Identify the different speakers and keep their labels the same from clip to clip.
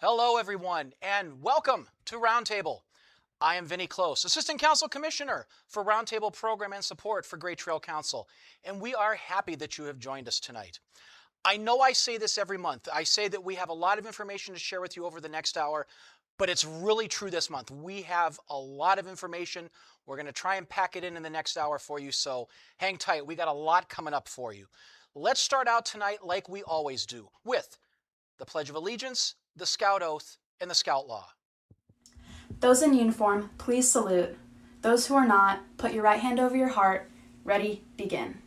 Speaker 1: Hello, everyone, and welcome to Roundtable. I am Vinny Close, Assistant Council Commissioner for Roundtable Program and Support for Great Trail Council, and we are happy that you have joined us tonight. I know I say this every month. I say that we have a lot of information to share with you over the next hour, but it's really true this month. We have a lot of information. We're going to try and pack it in the next hour for you, so hang tight. We got a lot coming up for you. Let's start out tonight like we always do with the Pledge of Allegiance, the Scout Oath, and the Scout Law.
Speaker 2: Those in uniform, please salute. Those who are not, put your right hand over your heart. Ready, begin.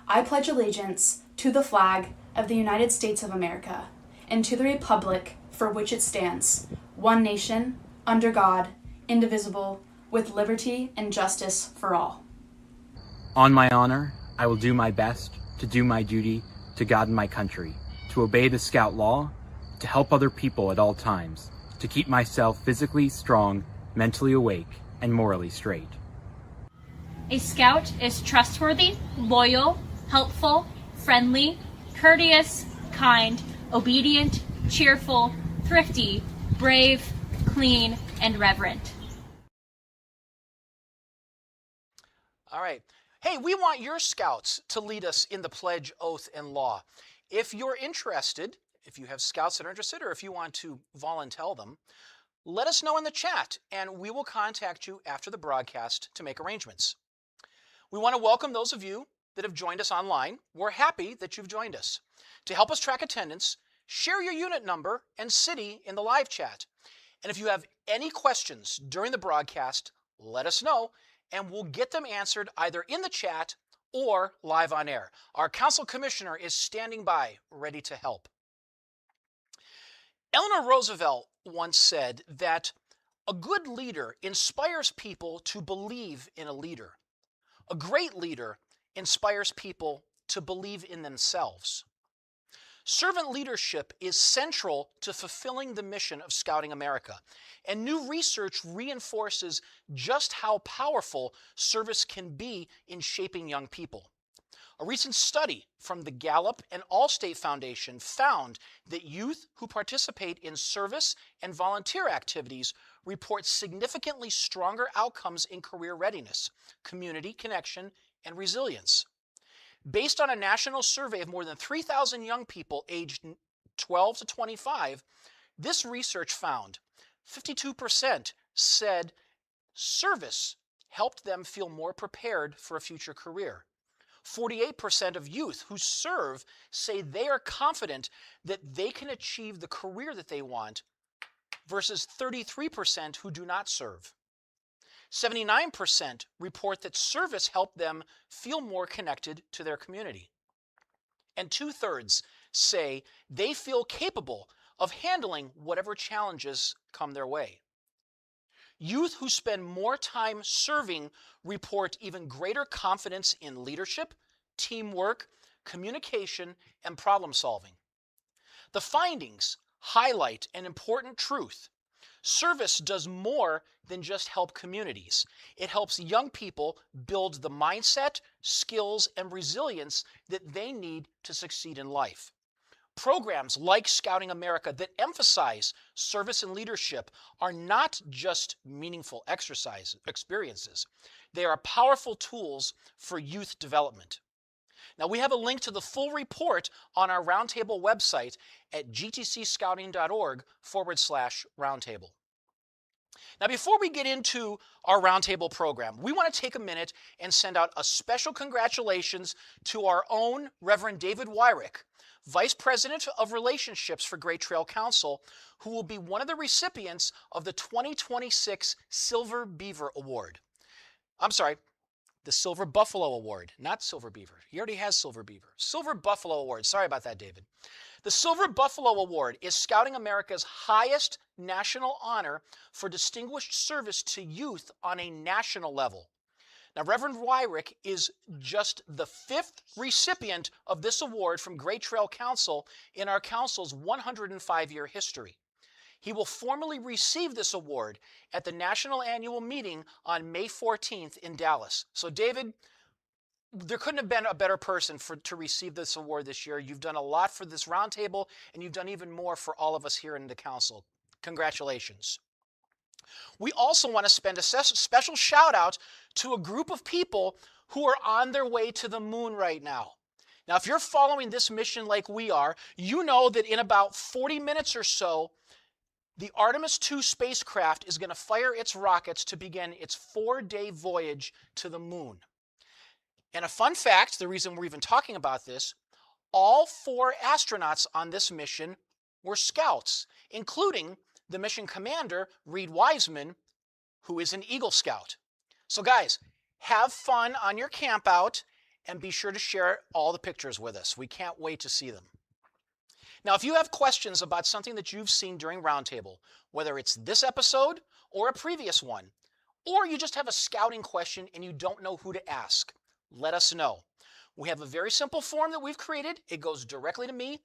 Speaker 2: I pledge allegiance to the flag of the United States of America and to the republic for which it stands, one nation, under God, indivisible, with liberty and justice for all.
Speaker 3: On my honor, I will do my best to do my duty to God and my country, to obey the Scout Law, to help other people at all times, to keep myself physically strong, mentally awake, and morally straight.
Speaker 4: A Scout is trustworthy, loyal, helpful, friendly, courteous, kind, obedient, cheerful, thrifty, brave, clean, and reverent.
Speaker 1: All right. Hey, we want your Scouts to lead us in the Pledge, Oath, and Law. If you're interested, if you have Scouts that are interested, or if you want to volunteer them, let us know in the chat, and we will contact you after the broadcast to make arrangements. We want to welcome those of you that have joined us online. We're happy that you've joined us. To help us track attendance, share your unit number and city in the live chat. And if you have any questions during the broadcast, let us know, and we'll get them answered either in the chat or live on air. Our Council Commissioner is standing by, ready to help. Eleanor Roosevelt once said that a good leader inspires people to believe in a leader. A great leader inspires people to believe in themselves. Servant leadership is central to fulfilling the mission of Scouting America, and new research reinforces just how powerful service can be in shaping young people. A recent study from the Gallup and Allstate Foundation found that youth who participate in service and volunteer activities report significantly stronger outcomes in career readiness, community connection, and resilience. Based on a national survey of more than 3,000 young people aged 12 to 25, this research found 52% said service helped them feel more prepared for a future career. 48% of youth who serve say they are confident that they can achieve the career that they want versus 33% who do not serve. 79% report that service helped them feel more connected to their community. And 2/3 say they feel capable of handling whatever challenges come their way. Youth who spend more time serving report even greater confidence in leadership, teamwork, communication, and problem solving. The findings highlight an important truth. Service does more than just help communities. It helps young people build the mindset, skills, and resilience that they need to succeed in life. Programs like Scouting America that emphasize service and leadership are not just meaningful experiences. They are powerful tools for youth development. Now, we have a link to the full report on our Roundtable website at gtcscouting.org/roundtable. Now, before we get into our Roundtable program, we want to take a minute and send out a special congratulations to our own Reverend David Wyrick, Vice President of Relationships for Great Trail Council, who will be one of the recipients of the 2026 Silver Beaver Award. I'm sorry, the Silver Buffalo Award, not Silver Beaver. He already has Silver Beaver. Silver Buffalo Award. Sorry about that, David. The Silver Buffalo Award is Scouting America's highest national honor for distinguished service to youth on a national level. Now, Reverend Wyrick is just the 5th recipient of this award from Great Trail Council in our council's 105-year history. He will formally receive this award at the National Annual Meeting on May 14th in Dallas. So, David, there couldn't have been a better person to receive this award this year. You've done a lot for this roundtable, and you've done even more for all of us here in the council. Congratulations. We also want to spend a special shout out to a group of people who are on their way to the moon right now. Now, if you're following this mission like we are, you know that in about 40 minutes or so, the Artemis II spacecraft is going to fire its rockets to begin its 4-day voyage to the moon. And a fun fact, the reason we're even talking about this, all 4 astronauts on this mission were scouts, including the mission commander, Reed Wiseman, who is an Eagle Scout. So guys, have fun on your camp out and be sure to share all the pictures with us. We can't wait to see them. Now, if you have questions about something that you've seen during Roundtable, whether it's this episode or a previous one, or you just have a scouting question and you don't know who to ask, let us know. We have a very simple form that we've created. It goes directly to me,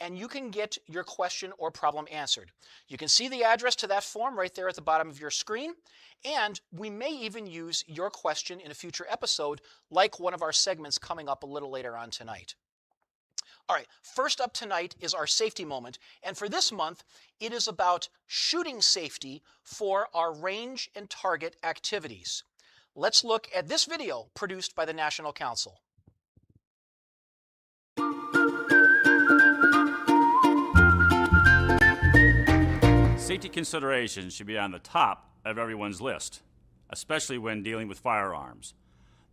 Speaker 1: and you can get your question or problem answered. You can see the address to that form right there at the bottom of your screen, and we may even use your question in a future episode, like one of our segments coming up a little later on tonight. All right, first up tonight is our safety moment, and for this month, it is about shooting safety for our range and target activities. Let's look at this video produced by the National Council.
Speaker 5: Safety considerations should be on the top of everyone's list, especially when dealing with firearms.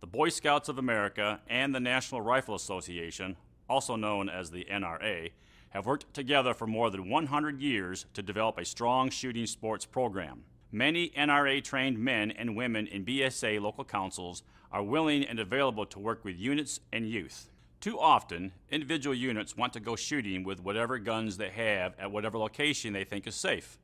Speaker 5: The Boy Scouts of America and the National Rifle Association, also known as the NRA, have worked together for more than 100 years to develop a strong shooting sports program. Many NRA-trained men and women in BSA local councils are willing and available to work with units and youth. Too often, individual units want to go shooting with whatever guns they have at whatever location they think is safe.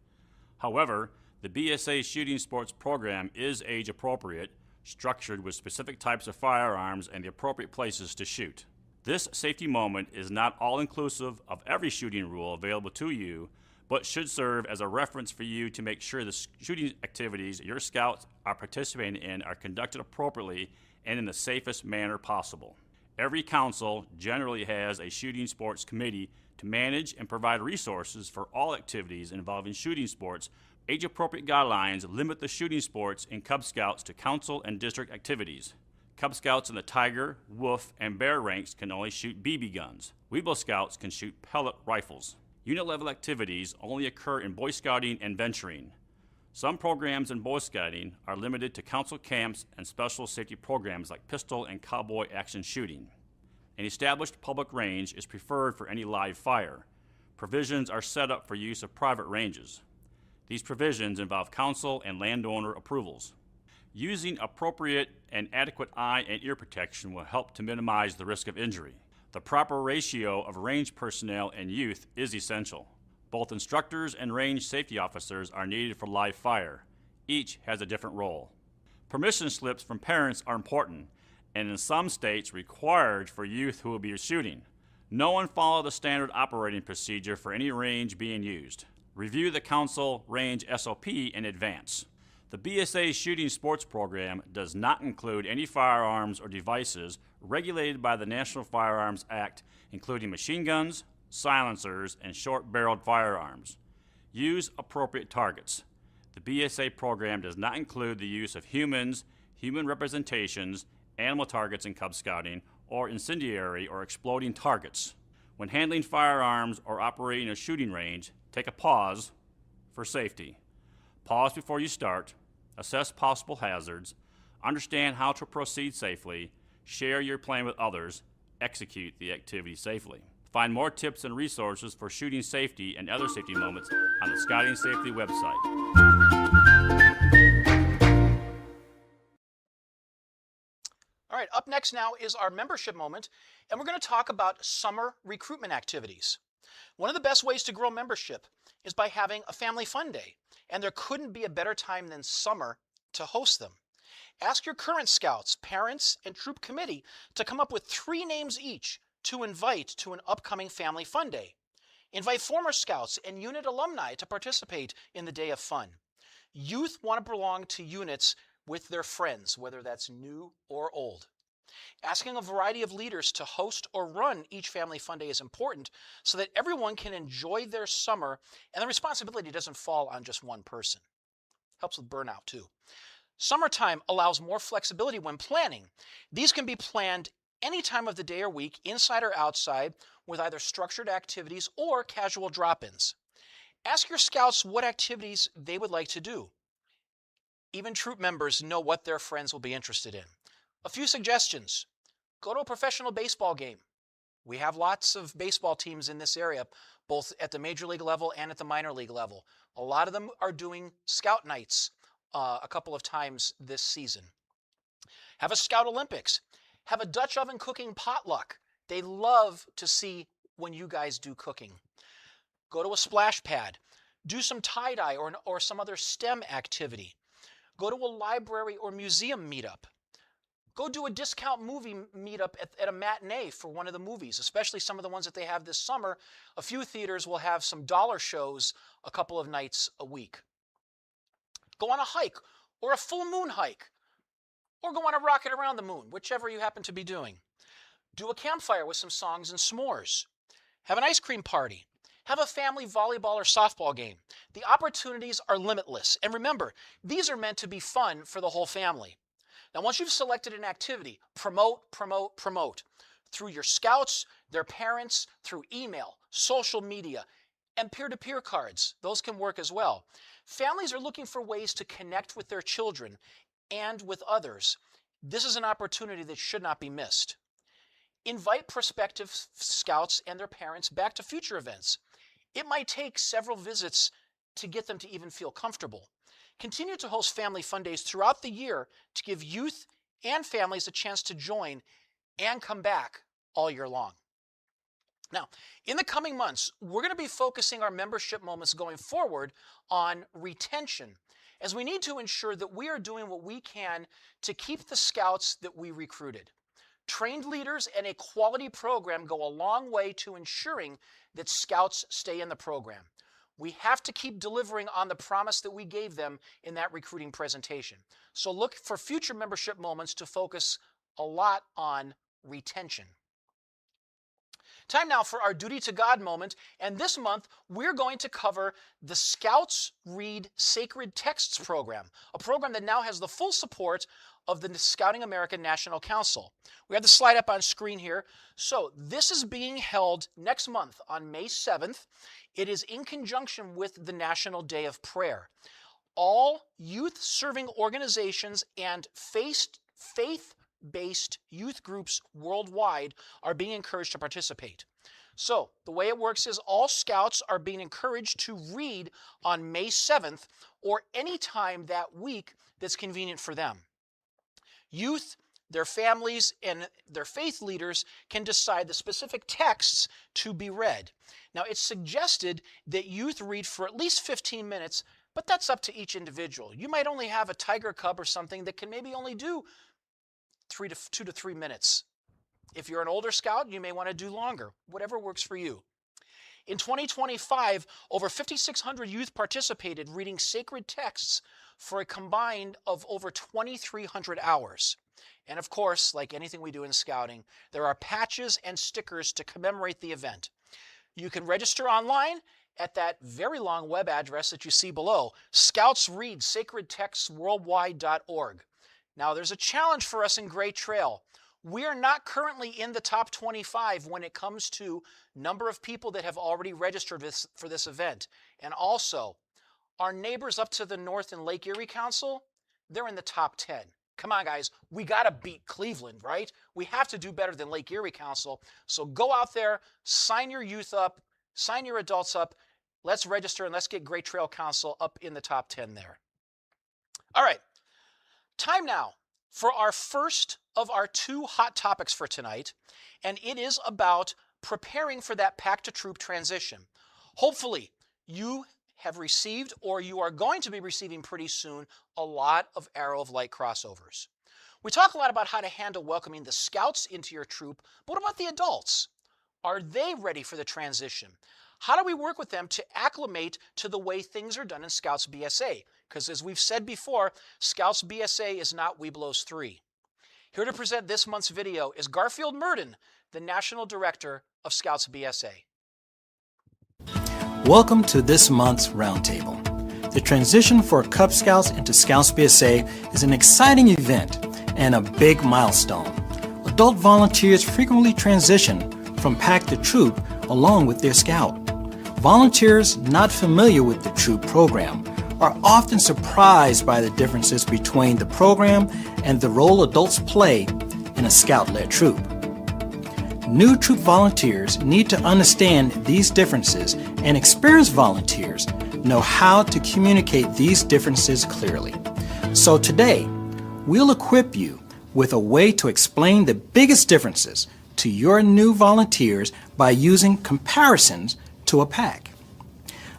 Speaker 5: However, the BSA shooting sports program is age appropriate, structured with specific types of firearms and the appropriate places to shoot. This safety moment is not all-inclusive of every shooting rule available to you, but should serve as a reference for you to make sure the shooting activities your scouts are participating in are conducted appropriately and in the safest manner possible. Every council generally has a shooting sports committee to manage and provide resources for all activities involving shooting sports. Age-appropriate guidelines limit the shooting sports in Cub Scouts to council and district activities. Cub Scouts in the Tiger, Wolf, and Bear ranks can only shoot BB guns. Weeble Scouts can shoot pellet rifles. Unit-level activities only occur in Boy Scouting and venturing. Some programs in Boy Scouting are limited to council camps and special safety programs like pistol and cowboy action shooting. An established public range is preferred for any live fire. Provisions are set up for use of private ranges. These provisions involve council and landowner approvals. Using appropriate and adequate eye and ear protection will help to minimize the risk of injury. The proper ratio of range personnel and youth is essential. Both instructors and range safety officers are needed for live fire. Each has a different role. Permission slips from parents are important, and in some states required for youth who will be shooting. No one follow the standard operating procedure for any range being used. Review the council range SOP in advance. The BSA shooting sports program does not include any firearms or devices regulated by the National Firearms Act, including machine guns, silencers, and short-barreled firearms. Use appropriate targets. The BSA program does not include the use of humans, human representations, animal targets in Cub Scouting, or incendiary or exploding targets. When handling firearms or operating a shooting range, take a pause for safety. Pause before you start, assess possible hazards, understand how to proceed safely, share your plan with others, execute the activity safely. Find more tips and resources for shooting safety and other safety moments on the Scouting Safety website.
Speaker 1: All right, up next now is our membership moment, and we're going to talk about summer recruitment activities. One of the best ways to grow membership is by having a family fun day, and there couldn't be a better time than summer to host them. Ask your current scouts, parents, and troop committee to come up with 3 names each to invite to an upcoming family fun day. Invite former scouts and unit alumni to participate in the day of fun. Youth want to belong to units with their friends, whether that's new or old. Asking a variety of leaders to host or run each family fun day is important so that everyone can enjoy their summer and the responsibility doesn't fall on just one person. Helps with burnout too. Summertime allows more flexibility when planning. These can be planned any time of the day or week, inside or outside, with either structured activities or casual drop-ins. Ask your scouts what activities they would like to do. Even troop members know what their friends will be interested in. A few suggestions. Go to a professional baseball game. We have lots of baseball teams in this area, both at the major league level and at the minor league level. A lot of them are doing scout nights a couple of times this season. Have a Scout Olympics. Have a Dutch oven cooking potluck. They love to see when you guys do cooking. Go to a splash pad. Do some tie-dye or some other STEM activity. Go to a library or museum meetup. Go do a discount movie meetup at a matinee for one of the movies, especially some of the ones that they have this summer. A few theaters will have some dollar shows a couple of nights a week. Go on a hike or a full moon hike, or go on a rocket around the moon, whichever you happen to be doing. Do a campfire with some songs and s'mores. Have an ice cream party. Have a family volleyball or softball game. The opportunities are limitless. And remember, these are meant to be fun for the whole family. Now, once you've selected an activity, promote, promote, promote. Through your scouts, their parents, through email, social media, and peer-to-peer cards. Those can work as well. Families are looking for ways to connect with their children and with others. This is an opportunity that should not be missed. Invite prospective scouts and their parents back to future events. It might take several visits to get them to even feel comfortable. Continue to host family fun days throughout the year to give youth and families a chance to join and come back all year long. Now, in the coming months, we're going to be focusing our membership moments going forward on retention, as we need to ensure that we are doing what we can to keep the scouts that we recruited. Trained leaders and a quality program go a long way to ensuring that scouts stay in the program. We have to keep delivering on the promise that we gave them in that recruiting presentation. So look for future membership moments to focus a lot on retention. Time now for our Duty to God moment, and this month we're going to cover the Scouts Read Sacred Texts program, a program that now has the full support of the Scouting American National Council. We have the slide up on screen here. So this is being held next month on May 7th. It is in conjunction with the National Day of Prayer. All youth-serving organizations and faith-based youth groups worldwide are being encouraged to participate. So the way it works is all scouts are being encouraged to read on May 7th or any time that week that's convenient for them. Youth, their families, and their faith leaders can decide the specific texts to be read. Now, it's suggested that youth read for at least 15 minutes, but that's up to each individual. You might only have a tiger cub or something that can maybe only do 2 to 3 minutes. If you're an older scout, you may want to do longer, whatever works for you. In 2025, over 5,600 youth participated reading sacred texts for a combined of over 2,300 hours. And of course, like anything we do in scouting, there are patches and stickers to commemorate the event. You can register online at that very long web address that you see below, scoutsreadsacredtextsworldwide.org. Now, there's a challenge for us in Gray Trail. We are not currently in the top 25 when it comes to number of people that have already registered for this event. And also, our neighbors up to the north in Lake Erie Council, they're in the top 10. Come on, guys, we got to beat Cleveland, right? We have to do better than Lake Erie Council. So go out there, sign your youth up, sign your adults up. Let's register and let's get Gray Trail Council up in the top 10 there. All right, time now for our first of our 2 hot topics for tonight, and it is about preparing for that pack to troop transition. Hopefully, you have received or you are going to be receiving pretty soon a lot of Arrow of Light crossovers. We talk a lot about how to handle welcoming the scouts into your troop, but what about the adults? Are they ready for the transition? How do we work with them to acclimate to the way things are done in Scouts BSA? Because as we've said before, Scouts BSA is not Webelos 3. Here to present this month's video is Garfield Murden, the National Director of Scouts BSA.
Speaker 6: Welcome to this month's Roundtable. The transition for Cub Scouts into Scouts BSA is an exciting event and a big milestone. Adult volunteers frequently transition from pack to troop along with their scout. Volunteers not familiar with the troop program are often surprised by the differences between the program and the role adults play in a scout-led troop. New troop volunteers need to understand these differences, and experienced volunteers know how to communicate these differences clearly. So today, we'll equip you with a way to explain the biggest differences to your new volunteers by using comparisons to a pack.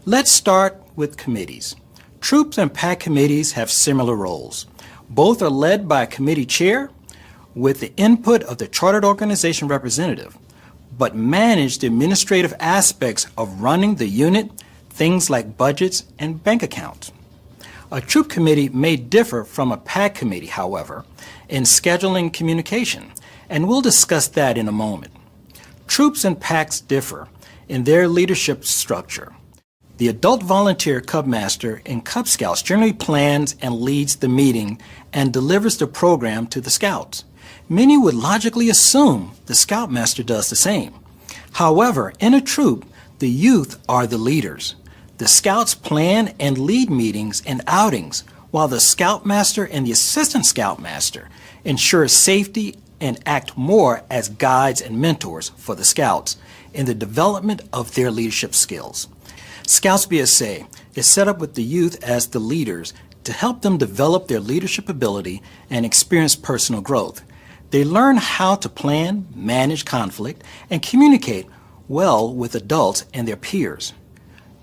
Speaker 6: Let's start with committees. Troops and pack committees have similar roles. Both are led by a committee chair with the input of the chartered organization representative, but manage the administrative aspects of running the unit, things like budgets and bank accounts. A troop committee may differ from a pack committee, however, in scheduling communication, and we'll discuss that in a moment. Troops and packs differ in their leadership structure. The adult volunteer Cub Master in Cub Scouts generally plans and leads the meeting and delivers the program to the Scouts. Many would logically assume the Scoutmaster does the same. However, in a troop, the youth are the leaders. The Scouts plan and lead meetings and outings, while the Scoutmaster and the Assistant Scoutmaster ensure safety and act more as guides and mentors for the Scouts in the development of their leadership skills. Scouts BSA is set up with the youth as the leaders to help them develop their leadership ability and experience personal growth. They learn how to plan, manage conflict, and communicate well with adults and their peers.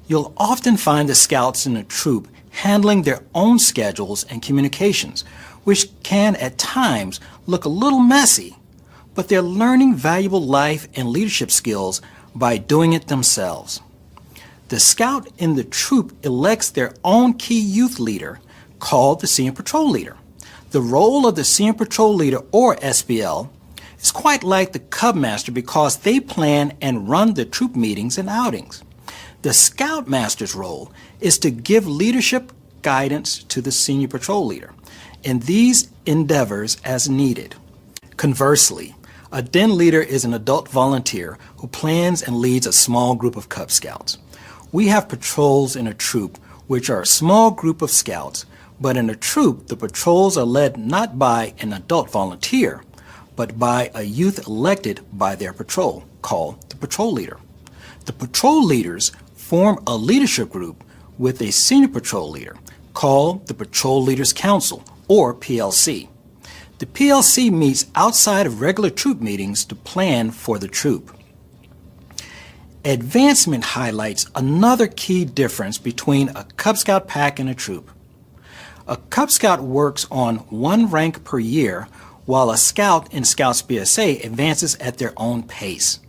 Speaker 6: You'll often find the Scouts in a troop handling their own schedules and communications, which can at times look a little messy, but they're learning valuable life and leadership skills by doing it themselves. The Scout in the troop elects their own key youth leader, called the Senior Patrol Leader. The role of the Senior Patrol Leader, or SPL, is quite like the Cub Master because they plan and run the troop meetings and outings. The Scout Master's role is to give leadership guidance to the Senior Patrol Leader in these endeavors as needed. Conversely, a den leader is an adult volunteer who plans and leads a small group of Cub Scouts. We have patrols in a troop, which are a small group of Scouts, but in a troop, the patrols are led not by an adult volunteer, but by a youth elected by their patrol, called the Patrol Leader. The patrol leaders form a leadership group with a Senior Patrol Leader, called the Patrol Leaders Council, or PLC. The PLC meets outside of regular troop meetings to plan for the troop. Advancement highlights another key difference between a Cub Scout pack and a troop. A Cub Scout works on one rank per year, while a Scout in Scouts BSA advances at their own pace.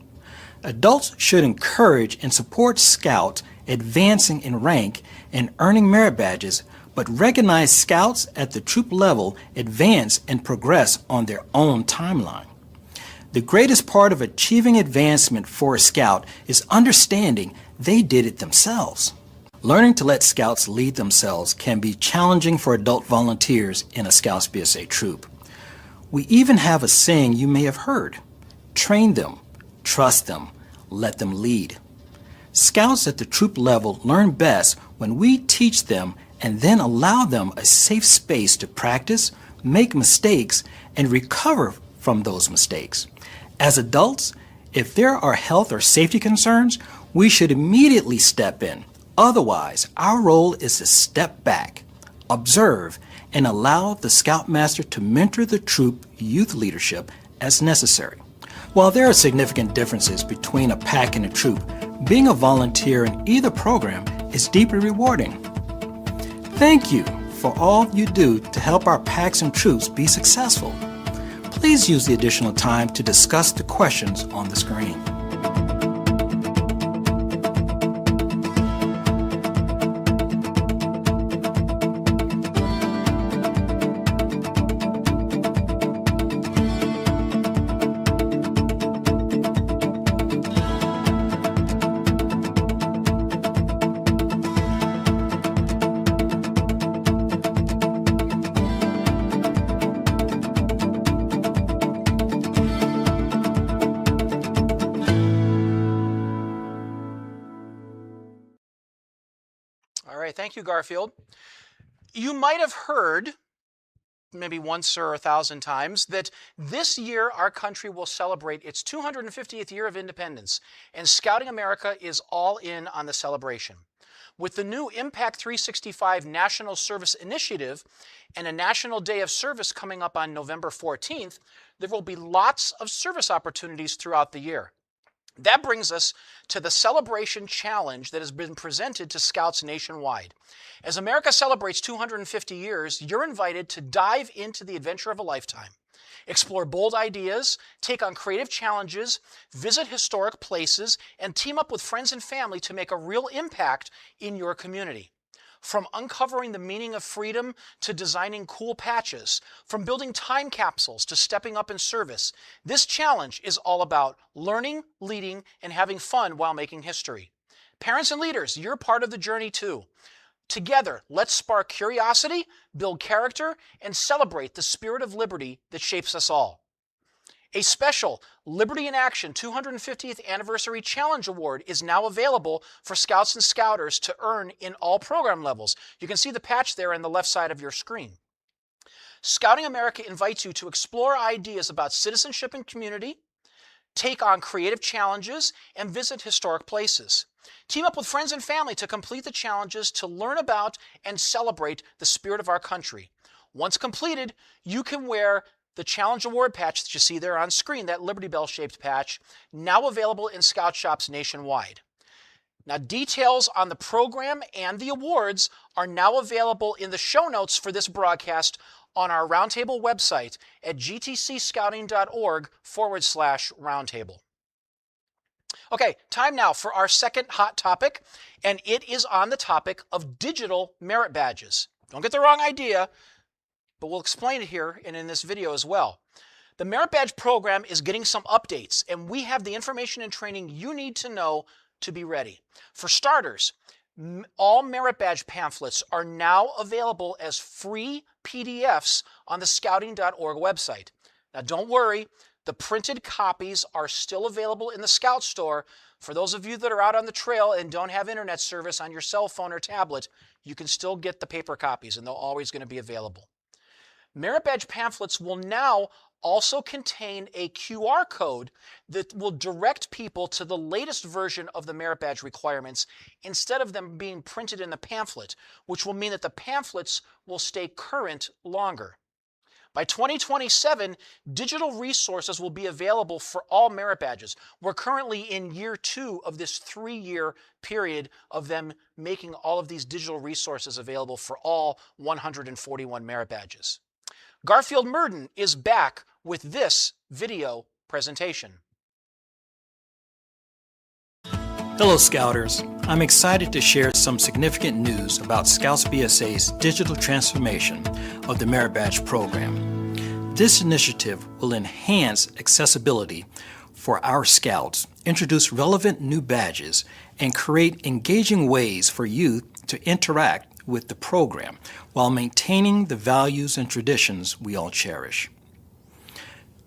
Speaker 6: Adults should encourage and support Scouts advancing in rank and earning merit badges, but recognize Scouts at the troop level advance and progress on their own timeline. The greatest part of achieving advancement for a Scout is understanding they did it themselves. Learning to let Scouts lead themselves can be challenging for adult volunteers in a Scouts BSA troop. We even have a saying you may have heard: train them, trust them, let them lead. Scouts at the troop level learn best when we teach them and then allow them a safe space to practice, make mistakes, and recover from those mistakes. As adults, if there are health or safety concerns, we should immediately step in. Otherwise, our role is to step back, observe, and allow the Scoutmaster to mentor the troop youth leadership as necessary. While there are significant differences between a pack and a troop, being a volunteer in either program is deeply rewarding. Thank you for all you do to help our packs and troops be successful. Please use the additional time to discuss the questions on the screen.
Speaker 1: Okay, thank you, Garfield. You might have heard, maybe once or 1,000 times, that this year our country will celebrate its 250th year of independence, and Scouting America is all in on the celebration. With the new Impact 365 National Service Initiative and a National Day of Service coming up on November 14th, there will be lots of service opportunities throughout the year. That brings us to the celebration challenge that has been presented to Scouts nationwide. As America celebrates 250 years, you're invited to dive into the adventure of a lifetime. Explore bold ideas, take on creative challenges, visit historic places, and team up with friends and family to make a real impact in your community. From uncovering the meaning of freedom to designing cool patches, from building time capsules to stepping up in service, this challenge is all about learning, leading, and having fun while making history. Parents and leaders, you're part of the journey too. Together, let's spark curiosity, build character, and celebrate the spirit of liberty that shapes us all. A special Liberty in Action 250th Anniversary Challenge Award is now available for Scouts and Scouters to earn in all program levels. You can see the patch there on the left side of your screen. Scouting America invites you to explore ideas about citizenship and community, take on creative challenges, and visit historic places. Team up with friends and family to complete the challenges to learn about and celebrate the spirit of our country. Once completed, you can wear the Challenge Award patch that you see there on screen, that Liberty Bell-shaped patch, now available in Scout shops nationwide. Now, details on the program and the awards are now available in the show notes for this broadcast on our Roundtable website at gtcscouting.org/roundtable. Okay, time now for our second hot topic, and it is on the topic of digital merit badges. Don't get the wrong idea, but we'll explain it here and in this video as well. The Merit Badge program is getting some updates, and we have the information and training you need to know to be ready. For starters, all Merit Badge pamphlets are now available as free PDFs on the scouting.org website. Now don't worry, the printed copies are still available in the Scout store. For those of you that are out on the trail and don't have internet service on your cell phone or tablet, you can still get the paper copies, and they're always going to be available. Merit Badge pamphlets will now also contain a QR code that will direct people to the latest version of the Merit Badge requirements instead of them being printed in the pamphlet, which will mean that the pamphlets will stay current longer. By 2027, digital resources will be available for all Merit Badges. We're currently in year 2 of this 3-year period of them making all of these digital resources available for all 141 Merit Badges. Garfield Murden is back with this video presentation.
Speaker 6: Hello Scouters, I'm excited to share some significant news about Scouts BSA's digital transformation of the Merit Badge program. This initiative will enhance accessibility for our Scouts, introduce relevant new badges, and create engaging ways for youth to interact with the program while maintaining the values and traditions we all cherish.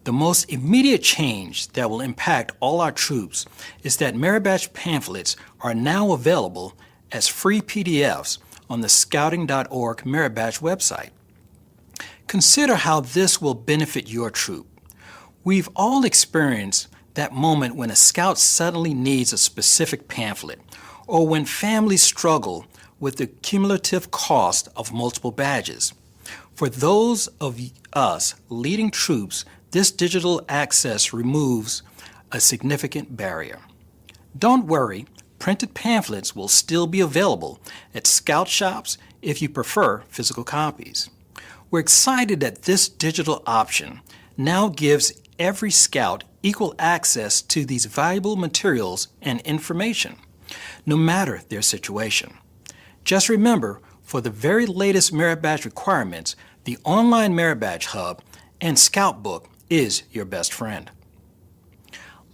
Speaker 6: The most immediate change that will impact all our troops is that Merit Badge pamphlets are now available as free PDFs on the scouting.org Merit Badge website. Consider how this will benefit your troop. We've all experienced that moment when a Scout suddenly needs a specific pamphlet, or when families struggle with the cumulative cost of multiple badges. For those of us leading troops, this digital access removes a significant barrier. Don't worry, printed pamphlets will still be available at Scout shops if you prefer physical copies. We're excited that this digital option now gives every Scout equal access to these valuable materials and information, no matter their situation. Just remember, for the very latest Merit Badge requirements, the online Merit Badge Hub and Scout Book is your best friend.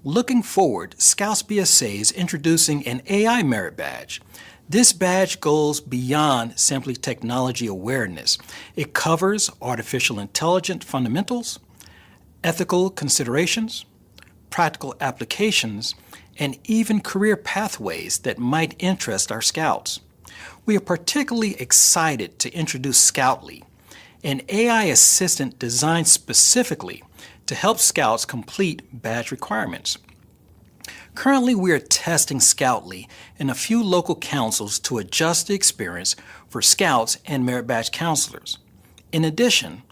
Speaker 6: Looking forward, Scouts BSA is introducing an AI Merit Badge. This badge goes beyond simply technology awareness. It covers artificial intelligence fundamentals, ethical considerations, practical applications, and even career pathways that might interest our Scouts. we are particularly excited to introduce Scoutly, an AI assistant designed specifically to help Scouts complete badge requirements. Currently, we are testing Scoutly in a few local councils to adjust the experience for Scouts and Merit Badge counselors. In addition,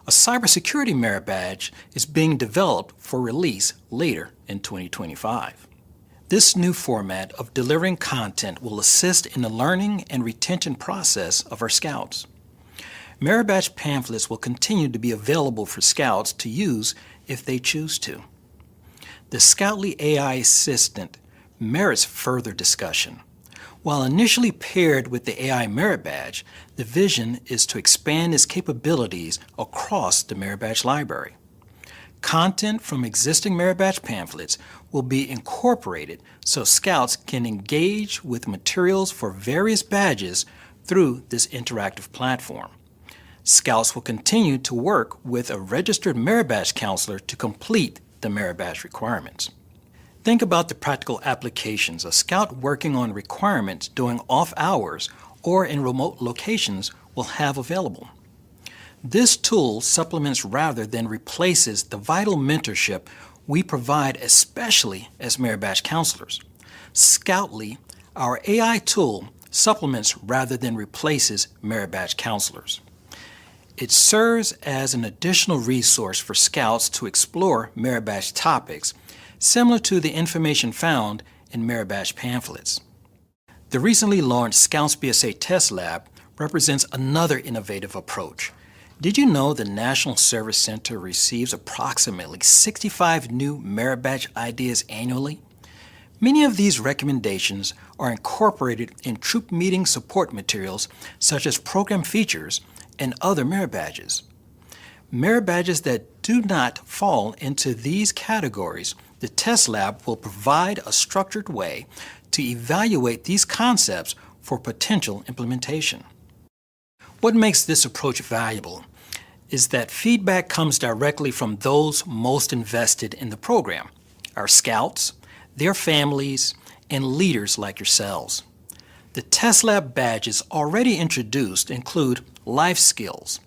Speaker 6: a cybersecurity merit badge is being developed for release later in 2025. This new format of delivering content will assist in the learning and retention process of our Scouts. Merit Badge pamphlets will continue to be available for Scouts to use if they choose to. The Scoutly AI assistant merits further discussion. While initially paired with the AI Merit Badge, the vision is to expand its capabilities across the Merit Badge library. Content from existing Merit Badge pamphlets will be incorporated so Scouts can engage with materials for various badges through this interactive platform. Scouts will continue to work with a registered Merit Badge counselor to complete the Merit Badge requirements. Think about the practical applications a Scout working on requirements during off hours or in remote locations will have available. This tool supplements rather than replaces the vital mentorship we provide, especially as Merit Badge counselors. Scoutly, our AI tool, supplements rather than replaces Merit Badge counselors. It serves as an additional resource for Scouts to explore Merit Badge topics, similar to the information found in Merit Badge pamphlets. The recently launched Scouts BSA Test Lab represents another innovative approach. Did you know the National Service Center receives approximately 65 new Merit Badge ideas annually? Many of these recommendations are incorporated in troop meeting support materials such as program features and other Merit Badges. Merit Badges that do not fall into these categories, the Test Lab will provide a structured way to evaluate these concepts for potential implementation. What makes this approach valuable is that feedback comes directly from those most invested in the program, our Scouts, their families, and leaders like yourselves. The Test Lab badges already introduced include life skills,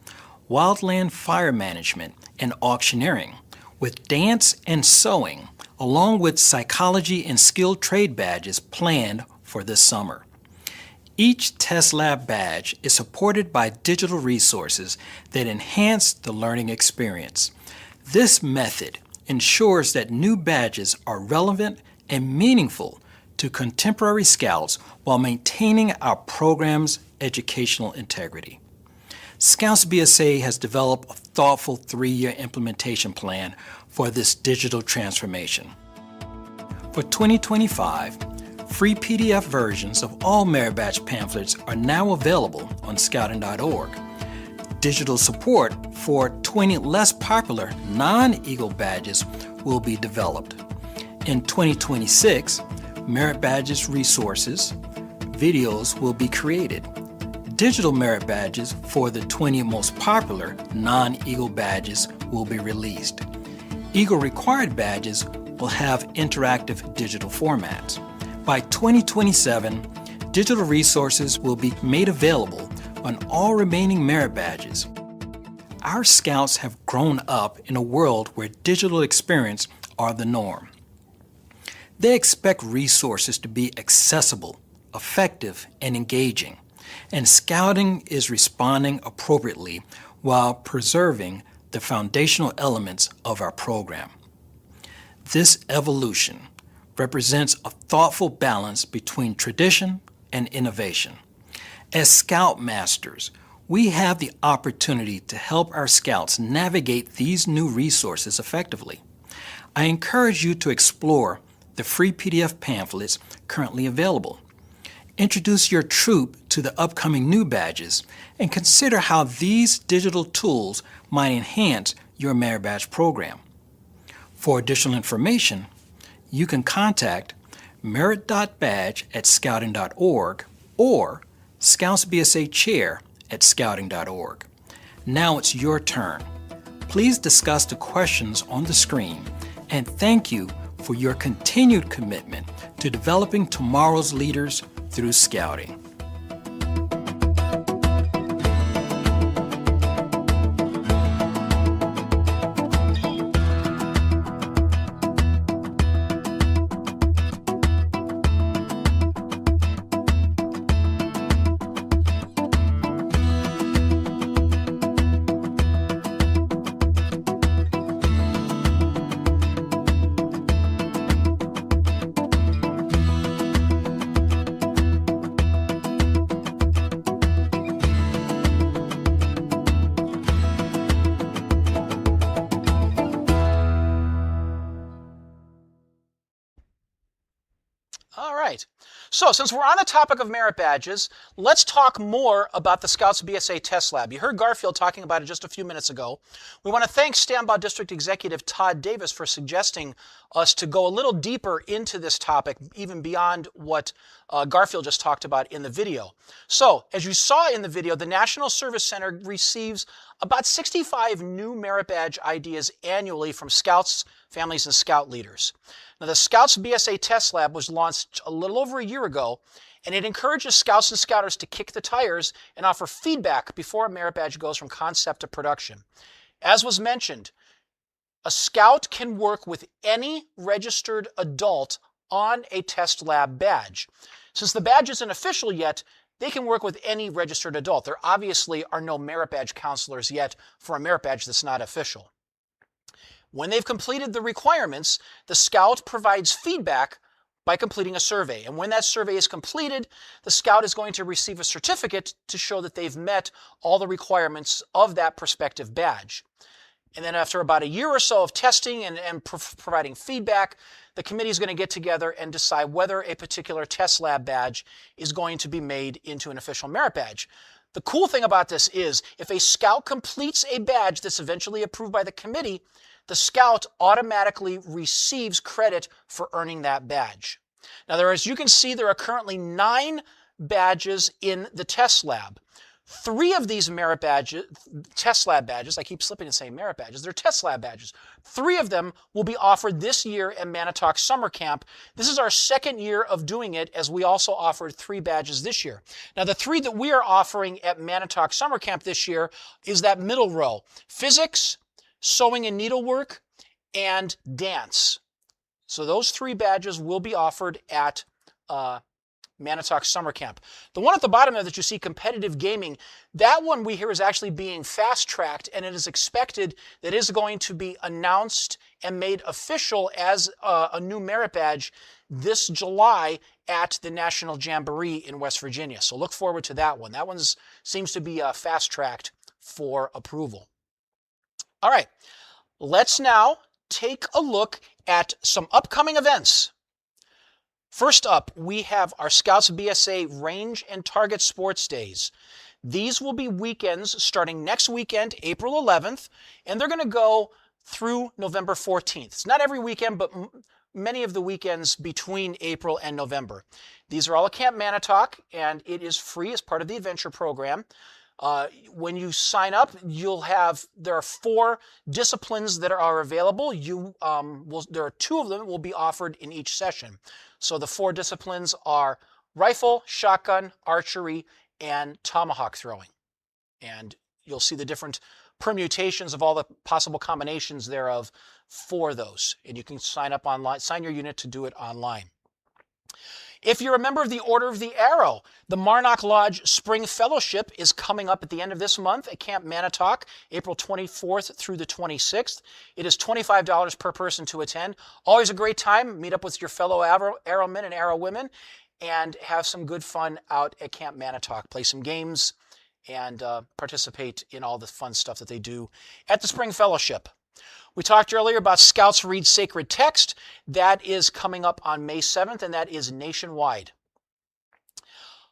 Speaker 6: wildland fire management, and auctioneering, with dance and sewing, along with psychology and skilled trade badges planned for this summer. Each Test Lab badge is supported by digital resources that enhance the learning experience. This method ensures that new badges are relevant and meaningful to contemporary Scouts while maintaining our program's educational integrity. Scouts BSA has developed a thoughtful 3-year implementation plan for this digital transformation. For 2025, free PDF versions of all Merit Badge pamphlets are now available on scouting.org. Digital support for 20 less popular non-Eagle badges will be developed. In 2026, Merit Badges resources, videos will be created. Digital Merit Badges for the 20 most popular non-Eagle badges will be released. Eagle required badges will have interactive digital formats. By 2027, digital resources will be made available on all remaining Merit Badges. Our Scouts have grown up in a world where digital experience are the norm. They expect resources to be accessible, effective, and engaging, and Scouting is responding appropriately while preserving the foundational elements of our program. This evolution represents a thoughtful balance between tradition and innovation. As Scout Masters, we have the opportunity to help our Scouts navigate these new resources effectively. I encourage you to explore the free PDF pamphlets currently available. Introduce your troop to the upcoming new badges and consider how these digital tools might enhance your Merit Badge program. For additional information, you can contact merit.badge@scouting.org or Scouts BSA Chair at scouting.org. Now it's your turn. Please discuss the questions on the screen, and thank you for your continued commitment to developing tomorrow's leaders through Scouting.
Speaker 1: All right. So since we're on the topic of merit badges, let's talk more about the Scouts BSA Test Lab. You heard Garfield talking about it just a few minutes ago. We want to thank Stambaugh District Executive Todd Davis for suggesting us to go a little deeper into this topic, even beyond what Garfield just talked about in the video. So, as you saw in the video, the National Service Center receives about 65 new merit badge ideas annually from Scouts, families, and Scout leaders. Now, the Scouts BSA Test Lab was launched a little over a year ago, and it encourages Scouts and Scouters to kick the tires and offer feedback before a merit badge goes from concept to production. As was mentioned, a Scout can work with any registered adult on a Test Lab badge. Since the badge isn't official yet, they can work with any registered adult. There obviously are no merit badge counselors yet for a merit badge that's not official. When they've completed the requirements, the Scout provides feedback by completing a survey. And when that survey is completed, the Scout is going to receive a certificate to show that they've met all the requirements of that prospective badge. And then after about a year or so of testing and providing feedback, the committee is going to get together and decide whether a particular Test Lab badge is going to be made into an official merit badge. The cool thing about this is if a Scout completes a badge that's eventually approved by the committee, the Scout automatically receives credit for earning that badge. Now, as you can see, there are currently 9 badges in the Test Lab. 3 of these merit badges, Test Lab badges, I keep slipping and saying merit badges, they're Test Lab badges. 3 of them will be offered this year at Manatoc Summer Camp. This is our second year of doing it, as we also offered 3 badges this year. Now, the 3 that we are offering at Manatoc Summer Camp this year is that middle row: physics, sewing and needlework, and dance. So those 3 badges will be offered at Manatoc Summer Camp. The one at the bottom there that you see, competitive gaming, that one we hear is actually being fast-tracked, and it is expected that it is going to be announced and made official as a new merit badge this July at the National Jamboree in West Virginia. So look forward to that one. That one seems to be fast-tracked for approval. All right, let's now take a look at some upcoming events. First up, we have our Scouts BSA Range and Target Sports Days. These will be weekends starting next weekend, April 11th, and they're going to go through November 14th. It's not every weekend, but many of the weekends between April and November. These are all at Camp Manatoc, and it is free as part of the adventure program. When you sign up, there are 4 disciplines that are available. There are 2 of them that will be offered in each session. So the 4 disciplines are rifle, shotgun, archery, and tomahawk throwing. And you'll see the different permutations of all the possible combinations thereof for those. And you can sign up online, sign your unit to do it online. If you're a member of the Order of the Arrow, the Marnock Lodge Spring Fellowship is coming up at the end of this month at Camp Manatoc, April 24th through the 26th. It is $25 per person to attend. Always a great time. Meet up with your fellow Arrowmen and Arrowwomen and have some good fun out at Camp Manatoc. Play some games and participate in all the fun stuff that they do at the Spring Fellowship. We talked earlier about Scouts Read Sacred Text. That is coming up on May 7th, and that is nationwide.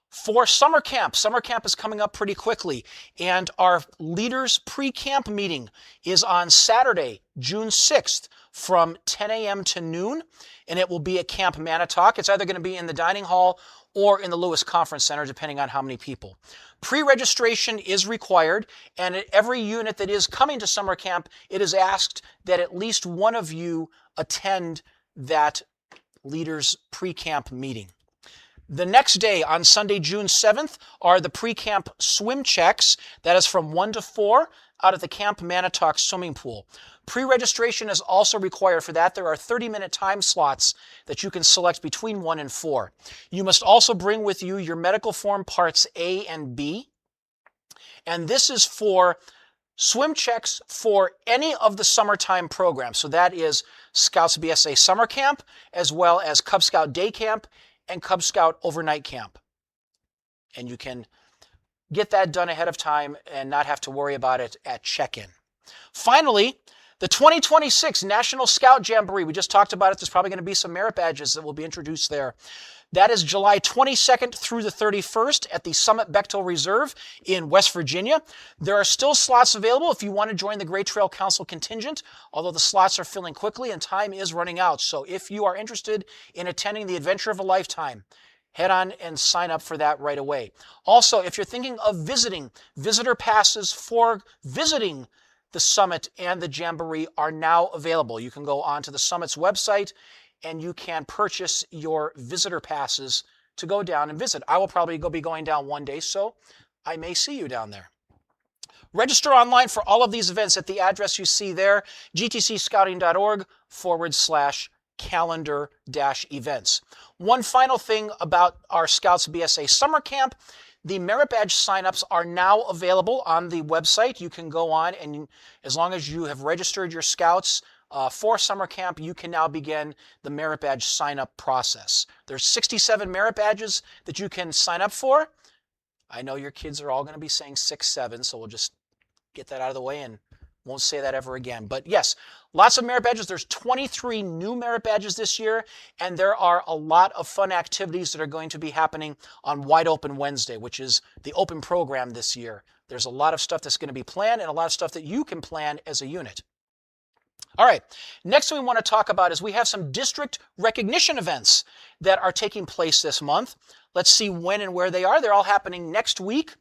Speaker 1: For summer camp is coming up pretty quickly, and our leaders pre-camp meeting is on Saturday, June 6th from 10 a.m. to noon, and it will be at Camp Manatoc. It's either going to be in the dining hall or in the Lewis Conference Center, depending on how many people. Pre-registration is required, and at every unit that is coming to summer camp, it is asked that at least one of you attend that leaders pre-camp meeting. The next day, on Sunday, June 7th, are the pre-camp swim checks. That is from 1 to 4 out at the Camp Manatoc swimming pool. Pre-registration is also required for that. There are 30-minute time slots that you can select between 1 and 4. You must also bring with you your medical form parts A and B. And this is for swim checks for any of the summertime programs. So that is Scouts BSA Summer Camp, as well as Cub Scout Day Camp and Cub Scout Overnight Camp. And you can get that done ahead of time and not have to worry about it at check-in. Finally, The 2026 National Scout Jamboree, we just talked about it. There's probably going to be some merit badges that will be introduced there. That is July 22nd through the 31st at the Summit Bechtel Reserve in West Virginia. There are still slots available if you want to join the Great Trail Council contingent, although the slots are filling quickly and time is running out. So if you are interested in attending the adventure of a lifetime, head on and sign up for that right away. Also, if you're thinking of visiting, visitor passes for visiting the Summit and the Jamboree are now available. You can go onto the Summit's website and you can purchase your visitor passes to go down and visit. I will probably be going down one day, so I may see you down there. Register online for all of these events at the address you see there, gtcscouting.org/calendar-events. One final thing about our Scouts BSA Summer Camp. The merit badge signups are now available on the website. You can go on, and as long as you have registered your Scouts for summer camp, you can now begin the merit badge sign-up process. There's 67 merit badges that you can sign up for. I know your kids are all going to be saying 6, 7, so we'll just get that out of the way and won't say that ever again. But yes, lots of merit badges. There's 23 new merit badges this year, and there are a lot of fun activities that are going to be happening on Wide Open Wednesday, which is the open program this year. There's a lot of stuff that's going to be planned and a lot of stuff that you can plan as a unit. All right, next we want to talk about is we have some district recognition events that are taking place this month. Let's see when and where they are. They're all happening next week.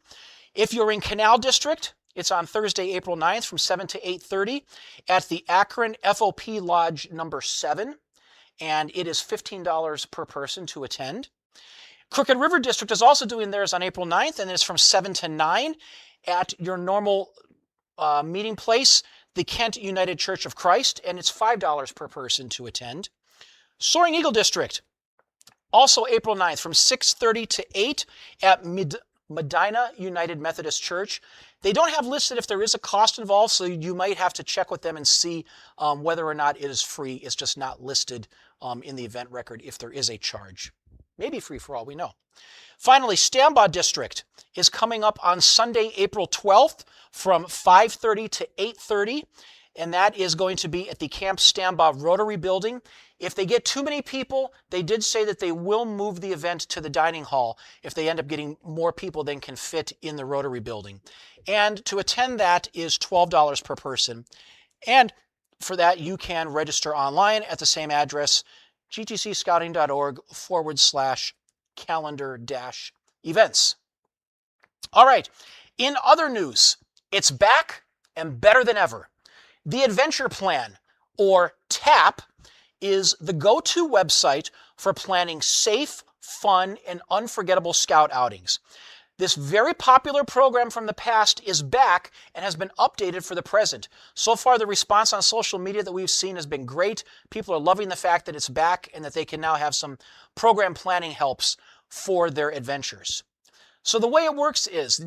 Speaker 1: If you're in Canal District, it's on Thursday, April 9th from 7 to 8:30 at the Akron FOP Lodge number 7, and it is $15 per person to attend. Crooked River District is also doing theirs on April 9th, and it's from 7 to 9 at your normal meeting place, the Kent United Church of Christ, and it's $5 per person to attend. Soaring Eagle District, also April 9th from 6:30 to 8 at Medina United Methodist Church. They don't have listed if there is a cost involved, so you might have to check with them and see whether or not it is free. It's just not listed in the event record if there is a charge. Maybe free for all we know. Finally, Stambaugh District is coming up on Sunday, April 12th from 5:30 to 8:30, and that is going to be at the Camp Stambaugh Rotary Building. If they get too many people, they did say that they will move the event to the dining hall if they end up getting more people than can fit in the Rotary Building. And to attend that is $12 per person. And for that, you can register online at the same address, gtcscouting.org/calendar-events. All right, in other news, it's back and better than ever. The Adventure Plan, or TAP, is the go-to website for planning safe, fun, and unforgettable Scout outings. This very popular program from the past is back and has been updated for the present. So far, the response on social media that we've seen has been great. People are loving the fact that it's back and that they can now have some program planning helps for their adventures. So the way it works is,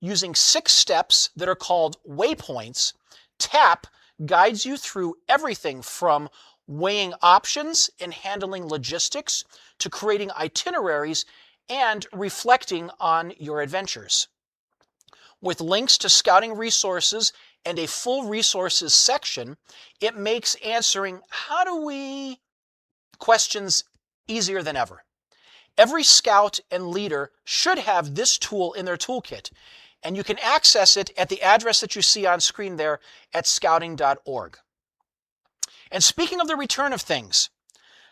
Speaker 1: using 6 steps that are called waypoints, TAP guides you through everything from weighing options and handling logistics to creating itineraries and reflecting on your adventures. With links to scouting resources and a full resources section, it makes answering "how do we" questions easier than ever. Every scout and leader should have this tool in their toolkit, and you can access it at the address that you see on screen there at scouting.org. And speaking of the return of things,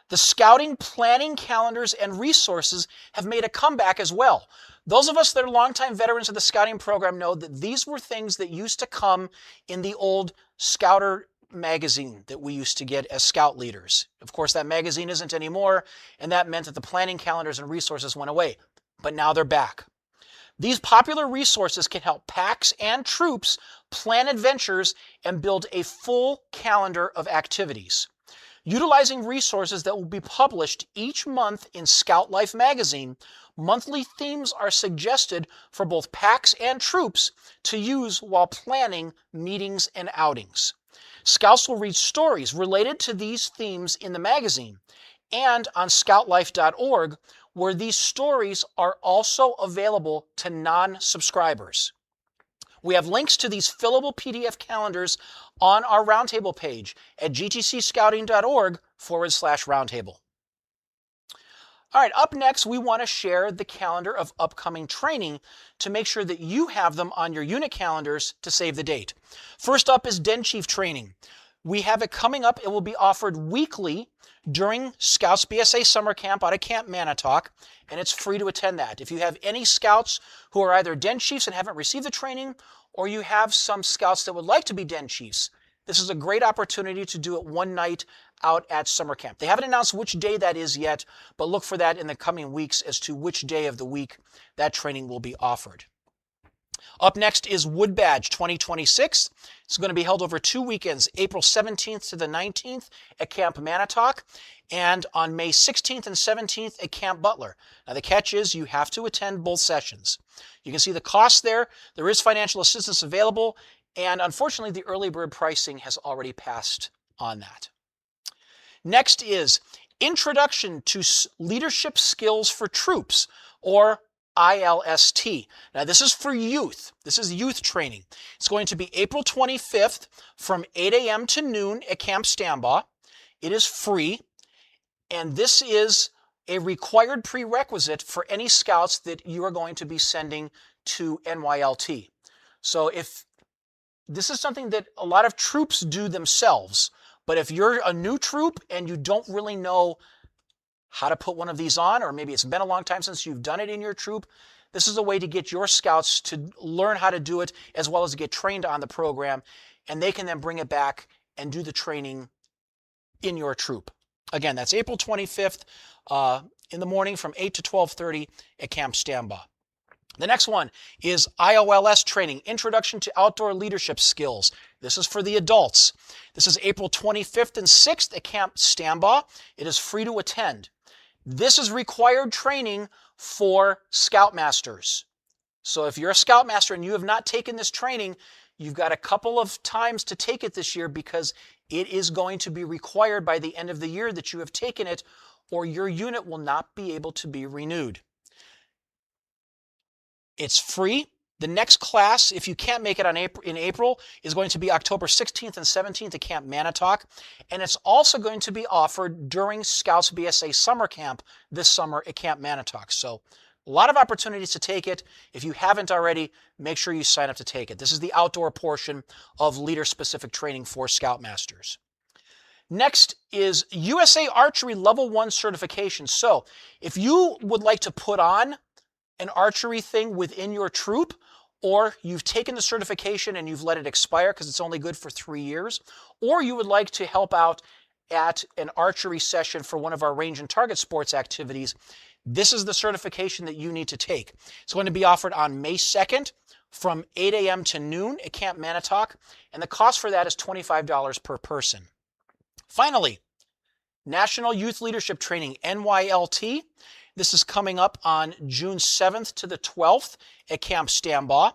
Speaker 1: the scouting planning calendars and resources have made a comeback as well. Those of us that are longtime veterans of the scouting program know that these were things that used to come in the old Scouter magazine that we used to get as scout leaders. Of course, that magazine isn't anymore, and that meant that the planning calendars and resources went away. But now they're back. These popular resources can help packs and troops plan adventures and build a full calendar of activities. Utilizing resources that will be published each month in Scout Life magazine, monthly themes are suggested for both packs and troops to use while planning meetings and outings. Scouts will read stories related to these themes in the magazine and on scoutlife.org, where these stories are also available to non-subscribers. We have links to these fillable PDF calendars on our Roundtable page at gtcscouting.org/roundtable. All right, up next, we want to share the calendar of upcoming training to make sure that you have them on your unit calendars to save the date. First up is Den Chief training. We have it coming up. It will be offered weekly during Scouts BSA Summer Camp out of Camp Manatoc, and it's free to attend that. If you have any Scouts who are either Den Chiefs and haven't received the training, or you have some Scouts that would like to be Den Chiefs, this is a great opportunity to do it one night out at summer camp. They haven't announced which day that is yet, but look for that in the coming weeks as to which day of the week that training will be offered. Up next is Wood Badge 2026. It's going to be held over 2 weekends, April 17th to the 19th at Camp Manatoc, and on May 16th and 17th at Camp Butler. Now the catch is you have to attend both sessions. You can see the cost there. There is financial assistance available, and unfortunately the early bird pricing has already passed on that. Next is Introduction to Leadership Skills for Troops, or ILST. Now this is for youth. This is youth training. It's going to be April 25th from 8 a.m. to noon at Camp Stambaugh. It is free, and this is a required prerequisite for any Scouts that you are going to be sending to NYLT. So if this is something that a lot of troops do themselves, but if you're a new troop and you don't really know how to put one of these on, or maybe it's been a long time since you've done it in your troop, this is a way to get your Scouts to learn how to do it as well as get trained on the program, and they can then bring it back and do the training in your troop. Again, that's April 25th in the morning from 8 to 12:30 at Camp Stambaugh. The next one is IOLS training, Introduction to Outdoor Leadership Skills. This is for the adults. This is April 25th and 6th at Camp Stambaugh. It is free to attend. This is required training for Scoutmasters. So if you're a Scoutmaster and you have not taken this training, you've got a couple of times to take it this year because it is going to be required by the end of the year that you have taken it, or your unit will not be able to be renewed. It's free. The next class, if you can't make it in April, is going to be October 16th and 17th at Camp Manatoc. And it's also going to be offered during Scouts BSA Summer Camp this summer at Camp Manatoc. So a lot of opportunities to take it. If you haven't already, make sure you sign up to take it. This is the outdoor portion of leader-specific training for Scoutmasters. Next is USA Archery Level 1 certification. So if you would like to put on an archery thing within your troop, or you've taken the certification and you've let it expire because it's only good for 3 years, or you would like to help out at an archery session for one of our range and target sports activities, this is the certification that you need to take. It's going to be offered on May 2nd from 8 a.m. to noon at Camp Manatoc, and the cost for that is $25 per person. Finally, National Youth Leadership Training, NYLT. This is coming up on June 7th to the 12th at Camp Stambaugh.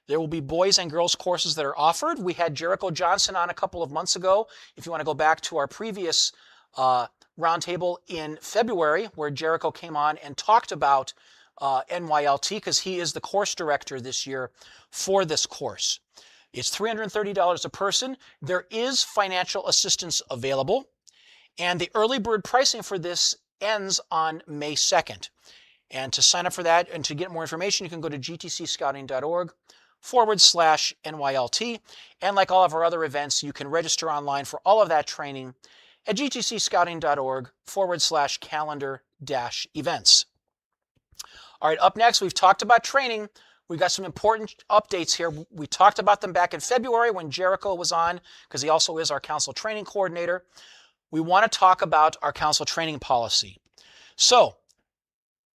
Speaker 1: There will be boys and girls courses that are offered. We had Jericho Johnson on a couple of months ago. If you want to go back to our previous roundtable in February, where Jericho came on and talked about NYLT, because he is the course director this year for this course. It's $330 a person. There is financial assistance available, and the early bird pricing for this ends on May 2nd. And to sign up for that and to get more information, you can go to gtcscouting.org/NYLT. And like all of our other events, you can register online for all of that training at gtcscouting.org/calendar-events. All right, up next, we've talked about training. We've got some important updates here. We talked about them back in February when Jericho was on, because he also is our council training coordinator. We want to talk about our council training policy. So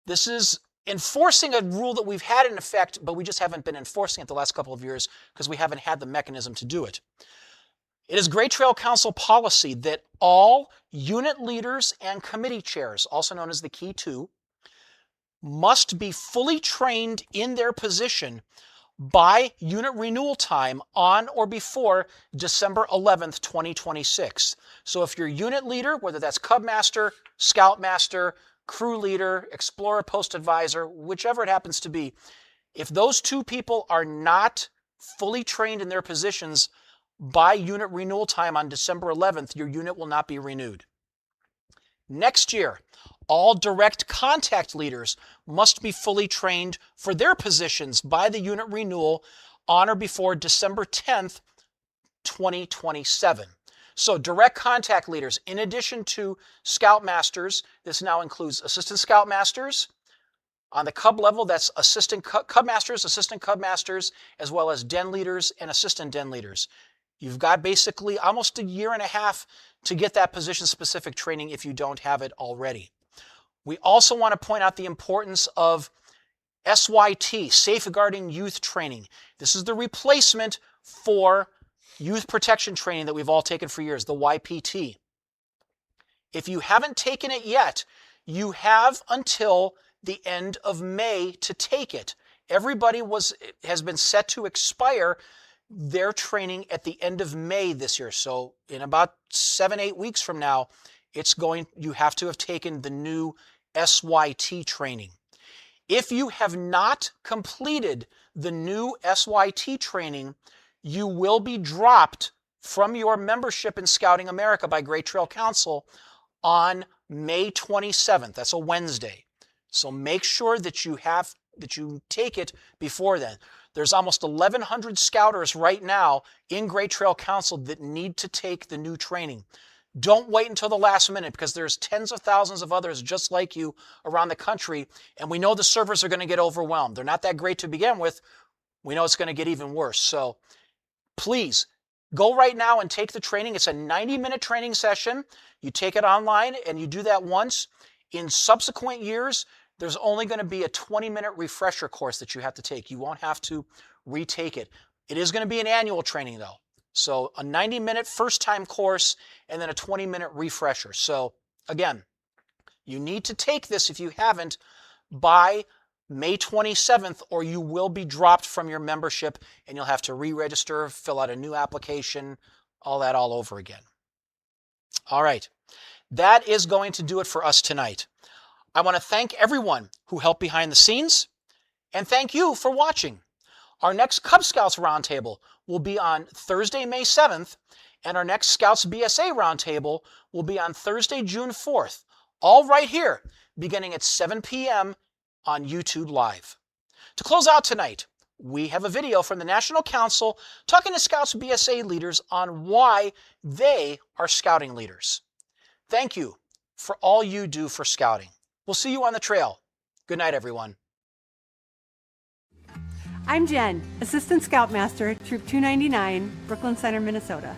Speaker 1: this is enforcing a rule that we've had in effect, but we just haven't been enforcing it the last couple of years because we haven't had the mechanism to do it. It is Great Trail Council policy that all unit leaders and committee chairs, also known as the Key Two, must be fully trained in their position by unit renewal time on or before December 11th, 2026. So if you're unit leader, whether that's Cub Master, Scout Master, crew leader, Explorer Post Advisor, whichever it happens to be, if those two people are not fully trained in their positions by unit renewal time on December 11th, your unit will not be renewed. Next year, all direct contact leaders must be fully trained for their positions by the unit renewal on or before December 10th, 2027. So direct contact leaders, in addition to scoutmasters, this now includes assistant scoutmasters. On the cub level, that's assistant cubmasters, assistant cubmasters, as well as den leaders and assistant den leaders. You've got basically almost a year and a half to get that position-specific training if you don't have it already. We also want to point out the importance of SYT, Safeguarding Youth Training. This is the replacement for youth protection training that we've all taken for years, the YPT. If you haven't taken it yet, you have until the end of May to take it. Everybody has been set to expire their training at the end of May this year. So in about 7-8 weeks from now, you have to have taken the new SYT training. If you have not completed the new SYT training, you will be dropped from your membership in Scouting America by Great Trail Council on May 27th. That's a Wednesday. So make sure that you take it before then. There's almost 1,100 scouters right now in Great Trail Council that need to take the new training. Don't wait until the last minute, because there's tens of thousands of others just like you around the country, and we know the servers are going to get overwhelmed. They're not that great to begin with. We know it's going to get even worse. So please go right now and take the training. It's a 90-minute training session. You take it online and you do that once. In subsequent years, there's only going to be a 20-minute refresher course that you have to take. You won't have to retake it. It is going to be an annual training, though. So a 90-minute first-time course and then a 20-minute refresher. So again, you need to take this if you haven't by May 27th, or you will be dropped from your membership and you'll have to re-register, fill out a new application, all that all over again. All right. That is going to do it for us tonight. I want to thank everyone who helped behind the scenes, and thank you for watching. Our next Cub Scouts Roundtable will be on Thursday, May 7th, and our next Scouts BSA Roundtable will be on Thursday, June 4th, all right here, beginning at 7 p.m. on YouTube Live. To close out tonight, we have a video from the National Council talking to Scouts BSA leaders on why they are scouting leaders. Thank you for all you do for scouting. We'll see you on the trail. Good night, everyone.
Speaker 7: I'm Jen, Assistant Scoutmaster, Troop 299, Brooklyn Center, Minnesota.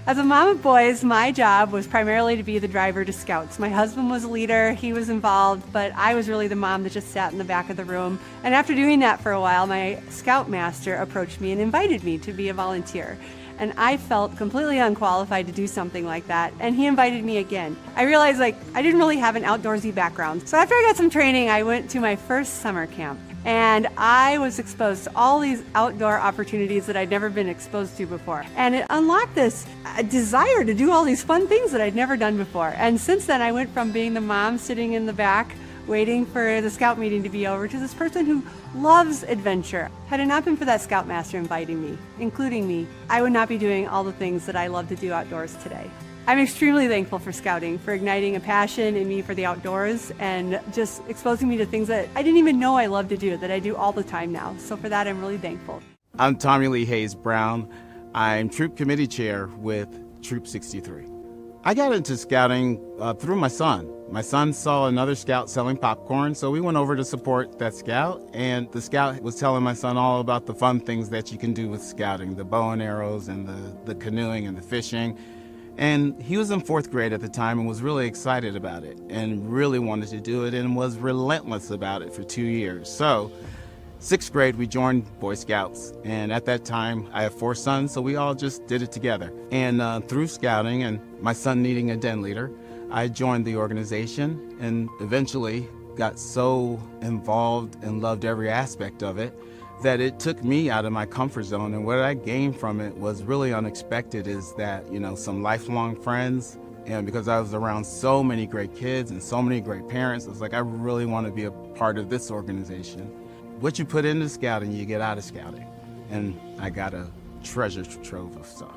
Speaker 7: As a mom of boys, my job was primarily to be the driver to scouts. My husband was a leader, he was involved, but I was really the mom that just sat in the back of the room. And after doing that for a while, my Scoutmaster approached me and invited me to be a volunteer. And I felt completely unqualified to do something like that, and he invited me again. I realized I didn't really have an outdoorsy background. So after I got some training, I went to my first summer camp. And I was exposed to all these outdoor opportunities that I'd never been exposed to before. And it unlocked this desire to do all these fun things that I'd never done before. And since then, I went from being the mom sitting in the back waiting for the scout meeting to be over to this person who loves adventure. Had it not been for that Scoutmaster inviting me, including me, I would not be doing all the things that I love to do outdoors today. I'm extremely thankful for scouting, for igniting a passion in me for the outdoors and just exposing me to things that I didn't even know I loved to do, that I do all the time now. So for that, I'm really thankful.
Speaker 8: I'm Tommy Lee Hayes Brown. I'm Troop Committee Chair with Troop 63. I got into scouting through my son. My son saw another scout selling popcorn, so we went over to support that scout, and the scout was telling my son all about the fun things that you can do with scouting, the bow and arrows and the canoeing and the fishing. And he was in 4th grade at the time and was really excited about it and really wanted to do it and was relentless about it for 2 years. So 6th grade, we joined Boy Scouts, and at that time, I have 4 sons, so we all just did it together. And through scouting and my son needing a den leader, I joined the organization and eventually got so involved and loved every aspect of it that it took me out of my comfort zone. And what I gained from it was really unexpected, is that, some lifelong friends. And because I was around so many great kids and so many great parents, I was like, I really want to be a part of this organization. What you put into scouting, you get out of scouting. And I got a treasure trove of stuff.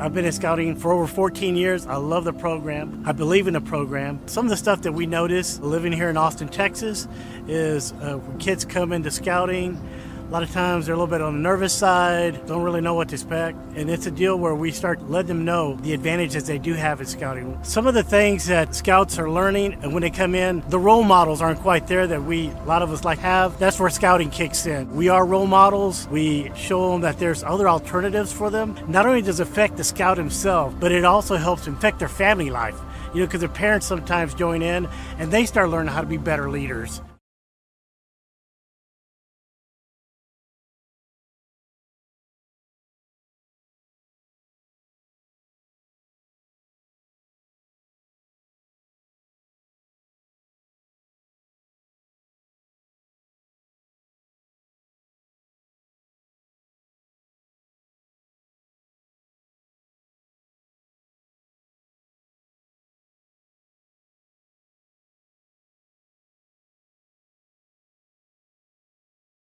Speaker 9: I've been in scouting for over 14 years. I love the program. I believe in the program. Some of the stuff that we notice living here in Austin, Texas is when kids come into scouting, a lot of times they're a little bit on the nervous side, don't really know what to expect. And it's a deal where we start letting them know the advantages they do have in scouting. Some of the things that scouts are learning, and when they come in, the role models aren't quite there that a lot of us like have. That's where scouting kicks in. We are role models. We show them that there's other alternatives for them. Not only does it affect the scout himself, but it also helps affect their family life. Because their parents sometimes join in and they start learning how to be better leaders.